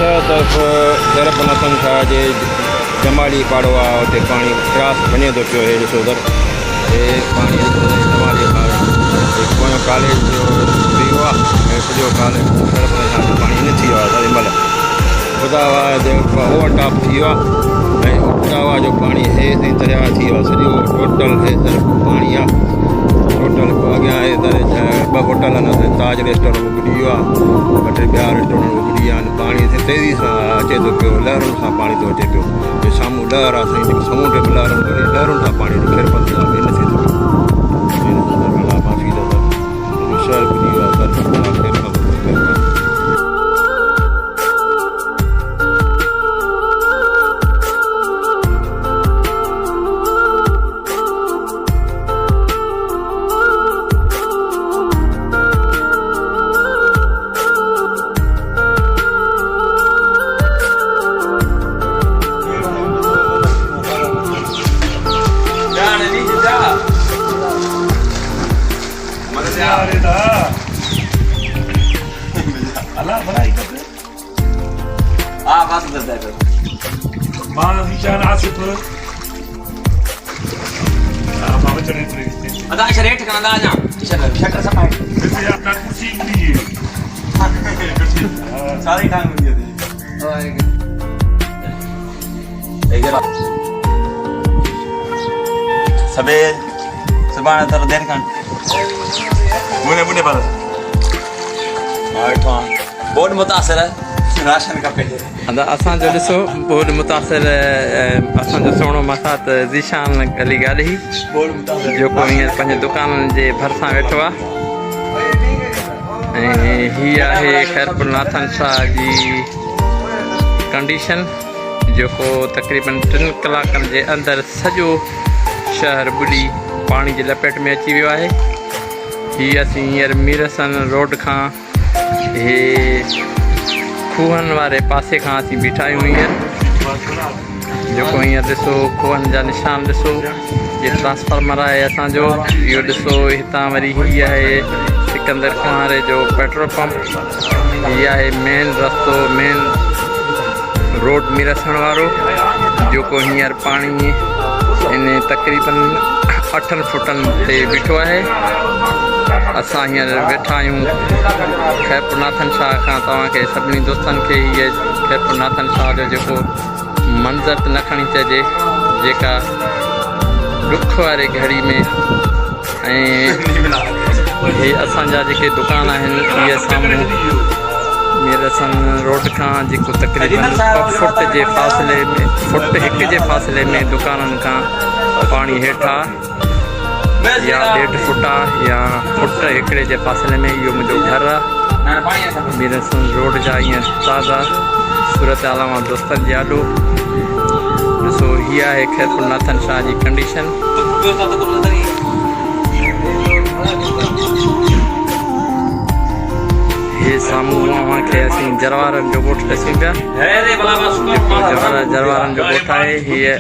तरफ़ खैरपनाथन शाह जे जमाली पाड़ो आहे, उते पाणी क्रॉस वञे थो पियो। हे ॾिसो त हे पाणी जमाली पोयों कॉलेज जो वियो आहे ऐं सॼो कॉलेज खैरपनाथन शाह जो पाणी न थी वियो आहे तेॾीमहिल। उदावा जो ओवरटॉप थी वियो आहे ऐं उदावा जो पाणी हे ताईं दरिया थी वियो आहे। सॼो टोटल हे तरफ़ पाणी आहे। टोटल अॻियां हे ॿ होटल आहिनि, ताज रेस्टोरेंट बुॾी वियो आहे, ॿ टे ॿिया रेस्टोरेंट बुॾी विया आहिनि। पाणी तेज़ी सां अचे थो पियो, लहरुनि सां पाणी थो अचे पियो। जे साम्हूं लहर आहे साईं, जेके समुंड में लहरुनि सां पाणी खैरपनाथन शाह में न थिए थो। माफ़ी दादा, शहर बुॾी वियो आहे। सबेल सुबह तर देर कान मुने मुने पर आठवां बोर्ड मुतासिर राशन का पे अदा असां जो ॾिसो बोर्ड मुतासिर असां जो सोणो मसात ज़ीशान गली गाड़ी बोर्ड मुतासिर जेको हींअर पंहिंजे दुकाननि जे भरिसां वेठो आहे। ऐं हीअ आहे खैरपनाथन शाह जी कंडीशन, जेको तक़रीबन 3 कलाकनि जे अंदरि सॼो शहर ॿुॾी पाणी जी लपेट में अची वियो आहे। हीअ असीं हींअर मीरसन रोड खां हे खूहनि वारे पासे खां असीं बीठा आहियूं। हींअर जेको हींअर ॾिसो खूहनि जा निशान ॾिसो, ये ट्रांसफार्मर आहे असांजो। इहो ॾिसो हितां वरी हीअ आहे सिकंदर कुंवारे जो पेट्रोल पंप। हीअ आहे मेन रस्तो, मेन रोड मीरसन वारो, जेको हींअर पाणी इन तक़रीबन 8 फुटनि ते बीठो आहे। असां हींअर वेठा आहियूं खैरपनाथन शाह खां। तव्हांखे सभिनी दोस्तनि खे हीअ खैरपनाथन शाह जो जेको मंज़र न खणी चइजे, जेका ॾुख वारे घड़ी में। ऐं हे असांजा जेके दुकान आहिनि, इहे साम्हूं मीरसन रोड खां जेको तक़रीबन फुट जे फ़ासिले में दुकाननि खां पाणी हेठां या 1.5 फुट या फुट हिकिड़े जे फ़ासिले में इहो मुंहिंजो घरु आहे। मीरसन रोड जा ईअं ताज़ा सूरत हाल दोस्तनि जी आॾो ॾिसो। हीअ आहे खैरपनाथन शाह जी कंडीशन। हे साम्हूं अव्हांखे असीं जरवारनि जो ॻोठु ॾिसूं पिया। जरवारनि जो ॻोठु आहे हीअ।